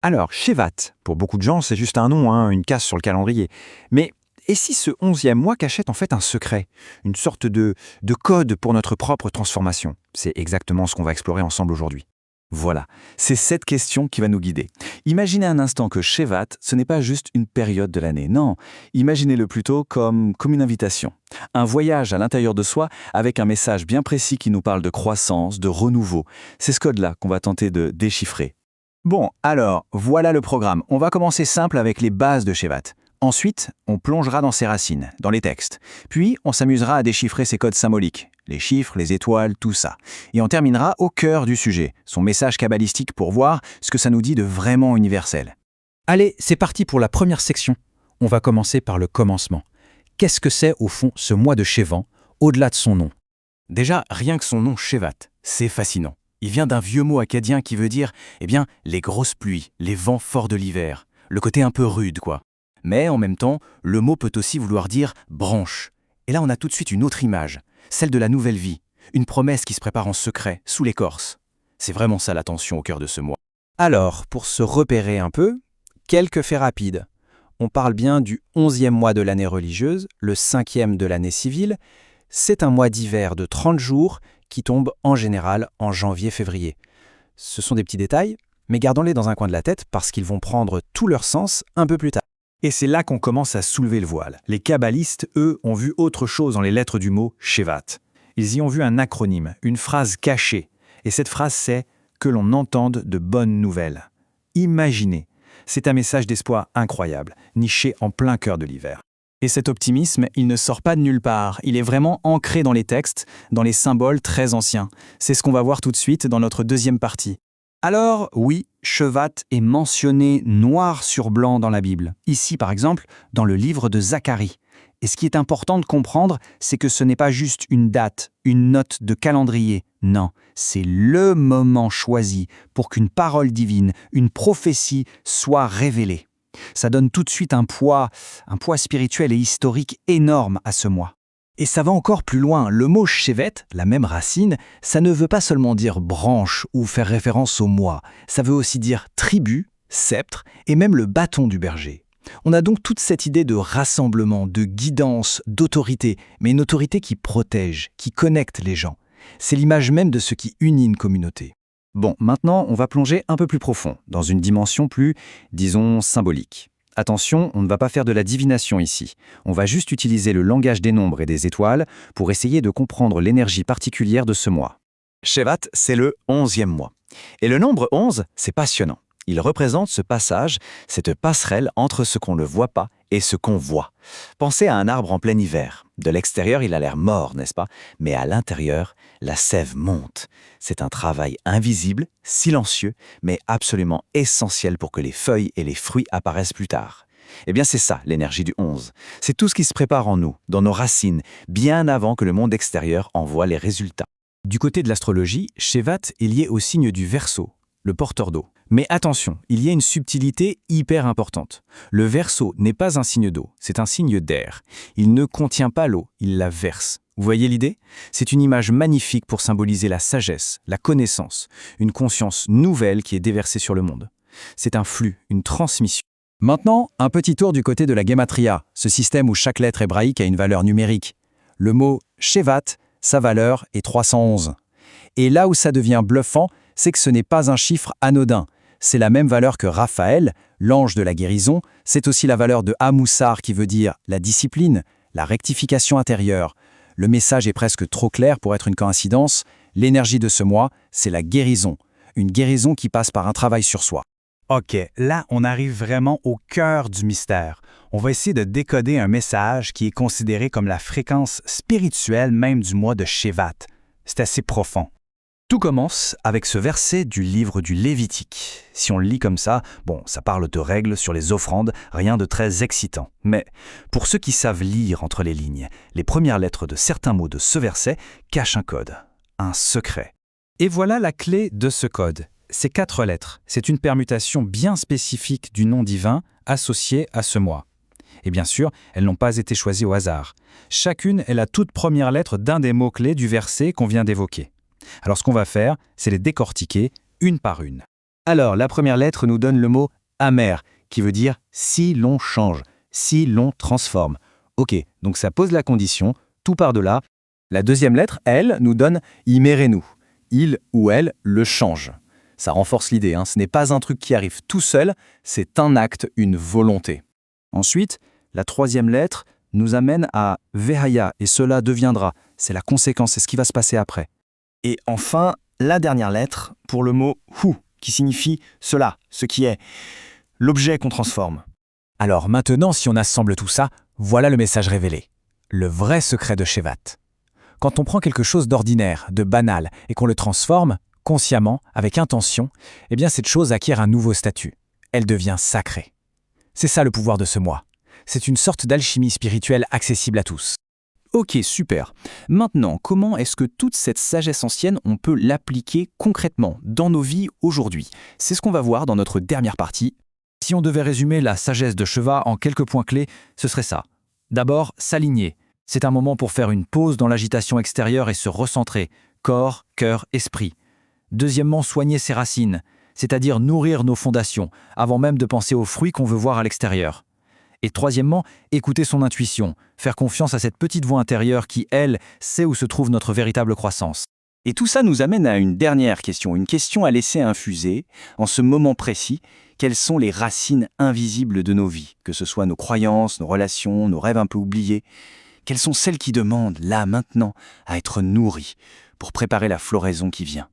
Alors, Shevat, pour beaucoup de gens, c'est juste un nom, une case sur le calendrier. Mais et si ce 11e mois cachait en fait un secret, une sorte de code pour notre propre transformation? C'est exactement ce qu'on va explorer ensemble aujourd'hui. Voilà, c'est cette question qui va nous guider. Imaginez un instant que Shevat, ce n'est pas juste une période de l'année, non. Imaginez-le plutôt comme une invitation. Un voyage à l'intérieur de soi avec un message bien précis qui nous parle de croissance, de renouveau. C'est ce code-là qu'on va tenter de déchiffrer. Bon, alors, voilà le programme. On va commencer simple avec les bases de Shevat. Ensuite, on plongera dans ses racines, dans les textes. Puis, on s'amusera à déchiffrer ses codes symboliques, les chiffres, les étoiles, tout ça. Et on terminera au cœur du sujet, son message kabbalistique pour voir ce que ça nous dit de vraiment universel. Allez, c'est parti pour la première section. On va commencer par le commencement. Qu'est-ce que c'est au fond ce mois de Shevan, au-delà de son nom? Déjà, rien que son nom Shevat, c'est fascinant. Il vient d'un vieux mot acadien qui veut dire, les grosses pluies, les vents forts de l'hiver, le côté un peu rude, quoi. Mais en même temps, le mot peut aussi vouloir dire branche. Et là, on a tout de suite une autre image, celle de la nouvelle vie, une promesse qui se prépare en secret, sous l'écorce. C'est vraiment ça l'attention au cœur de ce mois. Alors, pour se repérer un peu, quelques faits rapides. On parle bien du 11e mois de l'année religieuse, le 5e de l'année civile. C'est un mois d'hiver de 30 jours qui tombe en général en janvier-février. Ce sont des petits détails, mais gardons-les dans un coin de la tête parce qu'ils vont prendre tout leur sens un peu plus tard. Et c'est là qu'on commence à soulever le voile. Les kabbalistes, eux, ont vu autre chose dans les lettres du mot Shevat. Ils y ont vu un acronyme, une phrase cachée. Et cette phrase, c'est « que l'on entende de bonnes nouvelles ». Imaginez, c'est un message d'espoir incroyable, niché en plein cœur de l'hiver. Et cet optimisme, il ne sort pas de nulle part. Il est vraiment ancré dans les textes, dans les symboles très anciens. C'est ce qu'on va voir tout de suite dans notre deuxième partie. Alors, oui, Shevat est mentionné noir sur blanc dans la Bible. Ici, par exemple, dans le livre de Zacharie. Et ce qui est important de comprendre, c'est que ce n'est pas juste une date, une note de calendrier. Non, c'est le moment choisi pour qu'une parole divine, une prophétie soit révélée. Ça donne tout de suite un poids spirituel et historique énorme à ce mois. Et ça va encore plus loin. Le mot shevet, la même racine, ça ne veut pas seulement dire branche ou faire référence au mois. Ça veut aussi dire tribu, sceptre et même le bâton du berger. On a donc toute cette idée de rassemblement, de guidance, d'autorité, mais une autorité qui protège, qui connecte les gens. C'est l'image même de ce qui unit une communauté. Bon, maintenant, on va plonger un peu plus profond, dans une dimension plus, disons, symbolique. Attention, on ne va pas faire de la divination ici. On va juste utiliser le langage des nombres et des étoiles pour essayer de comprendre l'énergie particulière de ce mois. Shevat, c'est le 11e mois. Et le nombre 11, c'est passionnant. Il représente ce passage, cette passerelle entre ce qu'on ne voit pas et ce qu'on voit. Pensez à un arbre en plein hiver. De l'extérieur, il a l'air mort, n'est-ce pas? Mais à l'intérieur, la sève monte. C'est un travail invisible, silencieux, mais absolument essentiel pour que les feuilles et les fruits apparaissent plus tard. Eh bien, c'est ça, l'énergie du 11. C'est tout ce qui se prépare en nous, dans nos racines, bien avant que le monde extérieur en voie les résultats. Du côté de l'astrologie, Shevat est lié au signe du Verseau, le porteur d'eau. Mais attention, il y a une subtilité hyper importante. Le Verseau n'est pas un signe d'eau, c'est un signe d'air. Il ne contient pas l'eau, il la verse. Vous voyez l'idée? C'est une image magnifique pour symboliser la sagesse, la connaissance, une conscience nouvelle qui est déversée sur le monde. C'est un flux, une transmission. Maintenant, un petit tour du côté de la Gematria, ce système où chaque lettre hébraïque a une valeur numérique. Le mot Shevat, sa valeur est 311. Et là où ça devient bluffant, c'est que ce n'est pas un chiffre anodin. C'est la même valeur que Raphaël, l'ange de la guérison. C'est aussi la valeur de Hamoussar qui veut dire la discipline, la rectification intérieure. Le message est presque trop clair pour être une coïncidence. L'énergie de ce mois, c'est la guérison. Une guérison qui passe par un travail sur soi. OK, là, on arrive vraiment au cœur du mystère. On va essayer de décoder un message qui est considéré comme la fréquence spirituelle même du mois de Shevat. C'est assez profond. Tout commence avec ce verset du livre du Lévitique. Si on le lit comme ça, ça parle de règles sur les offrandes, rien de très excitant. Mais pour ceux qui savent lire entre les lignes, les premières lettres de certains mots de ce verset cachent un code, un secret. Et voilà la clé de ce code. Ces 4 lettres, c'est une permutation bien spécifique du nom divin associé à ce mois. Et bien sûr, elles n'ont pas été choisies au hasard. Chacune est la toute première lettre d'un des mots-clés du verset qu'on vient d'évoquer. Alors ce qu'on va faire, c'est les décortiquer une par une. Alors, la première lettre nous donne le mot amer, qui veut dire si l'on change, si l'on transforme. Ok, donc ça pose la condition, tout part de là. La deuxième lettre, elle, nous donne imerenu. Il ou elle le change. Ça renforce l'idée, ce n'est pas un truc qui arrive tout seul, c'est un acte, une volonté. Ensuite, la troisième lettre nous amène à vehaya, et cela deviendra. C'est la conséquence, c'est ce qui va se passer après. Et enfin, la dernière lettre pour le mot hu, qui signifie cela, ce qui est l'objet qu'on transforme. Alors maintenant, si on assemble tout ça, voilà le message révélé. Le vrai secret de Shevat. Quand on prend quelque chose d'ordinaire, de banal, et qu'on le transforme, consciemment, avec intention, eh bien cette chose acquiert un nouveau statut. Elle devient sacrée. C'est ça le pouvoir de ce mois. C'est une sorte d'alchimie spirituelle accessible à tous. Ok, super. Maintenant, comment est-ce que toute cette sagesse ancienne, on peut l'appliquer concrètement dans nos vies aujourd'hui? C'est ce qu'on va voir dans notre dernière partie. Si on devait résumer la sagesse de Sheva en quelques points clés, ce serait ça. D'abord, s'aligner. C'est un moment pour faire une pause dans l'agitation extérieure et se recentrer. Corps, cœur, esprit. Deuxièmement, soigner ses racines, c'est-à-dire nourrir nos fondations, avant même de penser aux fruits qu'on veut voir à l'extérieur. Et troisièmement, écouter son intuition, faire confiance à cette petite voix intérieure qui, elle, sait où se trouve notre véritable croissance. Et tout ça nous amène à une dernière question, une question à laisser infuser, en ce moment précis, quelles sont les racines invisibles de nos vies, que ce soit nos croyances, nos relations, nos rêves un peu oubliés. Quelles sont celles qui demandent, là, maintenant, à être nourries, pour préparer la floraison qui vient?